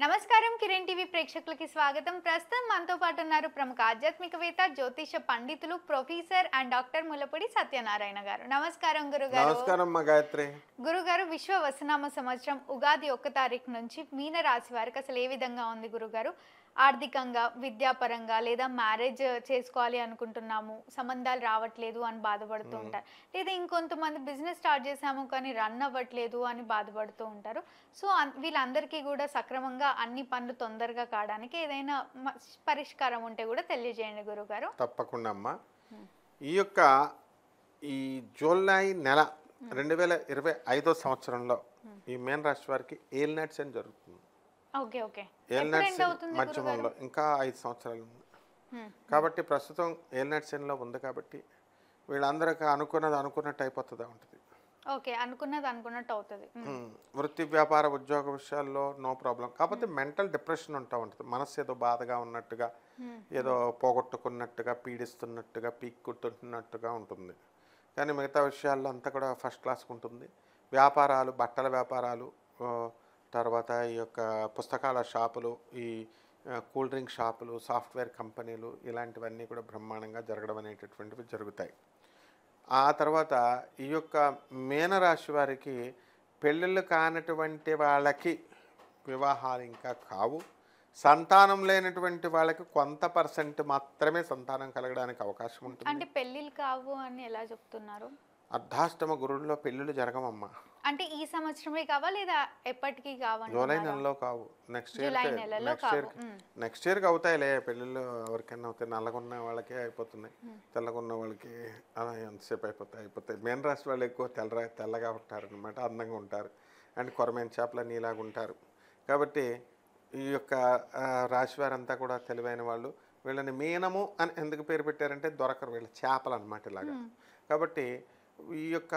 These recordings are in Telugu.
నమస్కారం కిరణ్ టీవీ ప్రేక్షకులకి స్వాగతం. ప్రస్తుతం మనతో పాటు ఉన్నారు ప్రముఖ ఆధ్యాత్మికవేత్త, జ్యోతిష పండితులు, professor and doctor Mullapudi Satyanarayana గారు. నమస్కారం గురుగారు. నమస్కారం మా గాయత్రి. గురుగారు, విశ్వ వసనామ సంవత్సరం ఉగాది 1 తారీఖు నుంచి మీన రాశి వారికి అసలు ఏ విధంగా ఉంది గురుగారు? ఆర్థికంగా, విద్యాపరంగా లేదా మ్యారేజ్ చేసుకోవాలి అనుకుంటున్నాము, సంబంధాలు రావట్లేదు అని బాధపడుతూ ఉంటారు. లేదా ఇంకొంతమంది బిజినెస్ స్టార్ట్ చేసాము కానీ రన్ అవ్వట్లేదు అని బాధపడుతూ ఉంటారు. సో వీళ్ళందరికీ కూడా సక్రమంగా అన్ని పనులు తొందరగా కావడానికి ఏదైనా పరిష్కారం ఉంటే కూడా తెలియజేయండి గురుగారు. తప్పకుండా అమ్మా. ఈ జూలై నెల 2025 సంవత్సరంలో ఈ మీన రాశి వారికి ఏలినాటి శని జరుగుతుంది. ఏలినాటి శని మధ్యమంలో ఇంకా 5 సంవత్సరాలు ఉంది కాబట్టి ప్రస్తుతం ఏలినాటి శనిలో ఉంది కాబట్టి వీళ్ళందరికీ అనుకున్నట్టు అయిపోతుంది ఉంటుంది. అనుకున్నట్టు అవుతుంది. వృత్తి వ్యాపార ఉద్యోగ విషయాల్లో నో ప్రాబ్లం. కాకపోతే మెంటల్ డిప్రెషన్ ఉంటా ఉంటుంది. మనసు ఏదో బాధగా ఉన్నట్టుగా, ఏదో పోగొట్టుకున్నట్టుగా, పీడిస్తున్నట్టుగా, పీక్కుంటున్నట్టుగా ఉంటుంది. కానీ మిగతా విషయాల్లో అంతా కూడా ఫస్ట్ క్లాస్కి ఉంటుంది. వ్యాపారాలు, బట్టల వ్యాపారాలు, తర్వాత ఈ యొక్క పుస్తకాల షాపులు, ఈ కూల్ డ్రింక్ షాపులు, సాఫ్ట్వేర్ కంపెనీలు, ఇలాంటివన్నీ కూడా బ్రహ్మాండంగా జరగడం అనేటటువంటివి జరుగుతాయి. ఆ తర్వాత ఈ యొక్క మీనరాశి వారికి పెళ్ళిళ్ళు కానటువంటి వాళ్ళకి వివాహాలు ఇంకా కావు. సంతానం లేనటువంటి వాళ్ళకి కొంత పర్సెంట్ మాత్రమే సంతానం కలగడానికి అవకాశం ఉంటుంది. అంటే పెళ్ళిళ్ళు కావు అని ఎలా చెప్తున్నారు? అర్ధాష్టమ గురుల్లో పెళ్ళిళ్ళు జరగమమ్మా. అంటే ఈ సంవత్సరమే కావా లేదా ఎప్పటికీ కావాలి? జూలై నెలలో కావు. నెక్స్ట్ ఇయర్కి అవుతాయిలే పెళ్ళిళ్ళు. ఎవరికైనా అవుతాయి. నల్లగున్న వాళ్ళకే అయిపోతున్నాయి, తెల్లగున్న వాళ్ళకి అలా ఎంతసేపు అయిపోతాయి. మీన రాశి వాళ్ళు ఎక్కువ తెల్లగా ఉంటారు అనమాట, అందంగా ఉంటారు. అండ్ కొరమైన చేపల నీలాగా ఉంటారు. కాబట్టి ఈ యొక్క రాశి వారంతా కూడా తెలివైన వాళ్ళు. వీళ్ళని మీనము అని ఎందుకు పేరు పెట్టారంటే దొరకరు, వీళ్ళ చేపలు అనమాట ఇలాగా. కాబట్టి ఈ యొక్క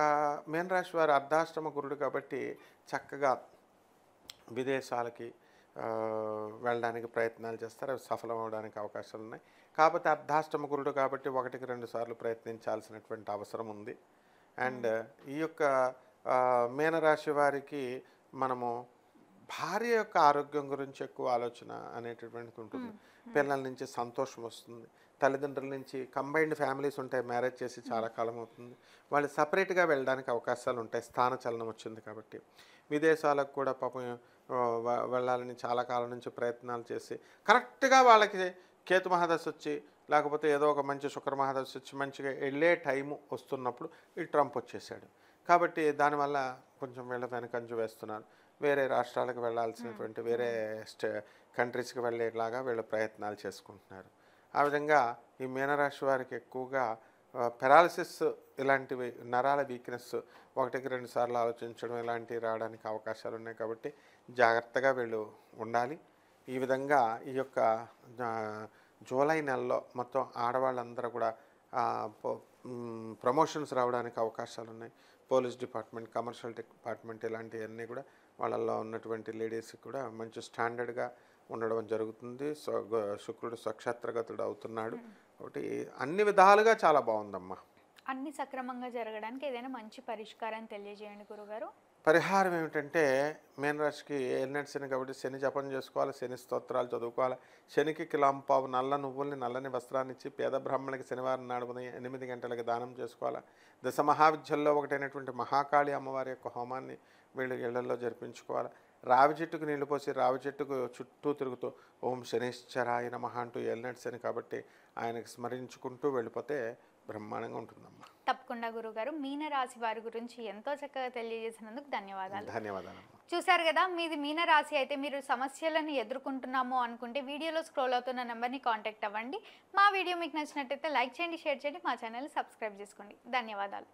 మీన రాశి వారు అర్ధాష్టమ గురుడు కాబట్టి చక్కగా విదేశాలకి వెళ్ళడానికి ప్రయత్నాలు చేస్తారు. అవి సఫలం అవడానికి అవకాశాలు ఉన్నాయి. కాకపోతే అర్ధాష్టమ గురుడు కాబట్టి 1-2 సార్లు ప్రయత్నించాల్సినటువంటి అవసరం ఉంది. అండ్ ఈ యొక్క మీనరాశి వారికి మనము భార్య యొక్క ఆరోగ్యం గురించి ఎక్కువ ఆలోచన అనేటటువంటిది ఉంటుంది. పిల్లల నుంచి సంతోషం వస్తుంది. తల్లిదండ్రుల నుంచి కంబైన్డ్ ఫ్యామిలీస్ ఉంటాయి, మ్యారేజ్ చేసి చాలా కాలం అవుతుంది, వాళ్ళు సపరేట్గా వెళ్ళడానికి అవకాశాలు ఉంటాయి. స్థాన చలనం వచ్చింది కాబట్టి విదేశాలకు కూడా పాపం వెళ్ళాలని చాలా కాలం నుంచి ప్రయత్నాలు చేసి కరెక్ట్గా వాళ్ళకి కేతు మహాదశ వచ్చి లేకపోతే ఏదో ఒక మంచి శుక్ర మహాదశ వచ్చి మంచిగా వెళ్ళే టైము వస్తున్నప్పుడు ఈ ట్రంప్ వచ్చేసాడు. కాబట్టి దానివల్ల కొంచెం వీళ్ళ వెనకంజు వేస్తున్నారు. వేరే రాష్ట్రాలకు వెళ్ళాల్సినటువంటి వేరే కంట్రీస్కి వెళ్ళేలాగా వీళ్ళు ప్రయత్నాలు చేసుకుంటున్నారు. ఆ విధంగా ఈ మీనరాశి వారికి ఎక్కువగా పెరాలసిస్ ఇలాంటివి, నరాల వీక్నెస్, 1-2 సార్లు ఆలోచించడం ఇలాంటివి రావడానికి అవకాశాలు ఉన్నాయి. కాబట్టి జాగ్రత్తగా వీళ్ళు ఉండాలి. ఈ విధంగా ఈ యొక్క జూలై నెలలో మొత్తం ఆడవాళ్ళందరూ కూడా ప్రమోషన్స్ రావడానికి అవకాశాలు ఉన్నాయి. పోలీస్ డిపార్ట్మెంట్, కమర్షియల్ డిపార్ట్మెంట్ ఇలాంటివన్నీ కూడా వాళ్ళల్లో ఉన్నటువంటి లేడీస్కి కూడా మంచి స్టాండర్డ్గా ఉండడం జరుగుతుంది. శుక్రుడు స్వక్షేత్రగతుడు అవుతున్నాడు కాబట్టి అన్ని విధాలుగా చాలా బాగుందమ్మా. అన్ని సక్రమంగా జరగడానికి ఏదైనా మంచి పరిష్కారం తెలియజేయండి గురుగారు. పరిహారం ఏమిటంటే మీనరాశికి ఏలినాటి శని కాబట్టి శని జపం చేసుకోవాలి, శని స్తోత్రాలు చదువుకోవాలి. శనికి కిలాంపావు నల్ల నువ్వుల్ని, నల్లని వస్త్రాన్ని ఇచ్చి పేద బ్రాహ్మణులకి శనివారం నాడు 8 గంటలకి దానం చేసుకోవాలి. దశ మహావిద్యల్లో ఒకటైనటువంటి మహాకాళి అమ్మవారి యొక్క హోమాన్ని వీళ్ళు ఇళ్లలో జరిపించుకోవాలి. రావి చెట్టుకు నీళ్లు పోసి రావి చెట్టుకు చుట్టూ తిరుగుతూ ఓం శనిశ్చరాయ నమః అంటూ ఏలినాటి శని కాబట్టి ఆయనకి స్మరించుకుంటూ వెళ్ళిపోతే బ్రహ్మాండంగా ఉంటుందమ్మా. తప్పకుండా గురుగారు. మీన రాశి వారి గురించి ఎంతో చక్కగా తెలియజేసినందుకు ధన్యవాదాలు. ధన్యవాదాలమ్మా. చూసారు కదా, మీది మీన రాశి అయితే మీరు సమస్యలను ఎదుర్కొంటున్నాము అనుకుంటే వీడియోలో స్క్రోల్ అవుతున్న నెంబర్ని కాంటాక్ట్ అవ్వండి. మా వీడియో మీకు నచ్చినట్టయితే లైక్ చేయండి, షేర్ చేయండి, మా ఛానల్ని సబ్స్క్రైబ్ చేసుకోండి. ధన్యవాదాలు.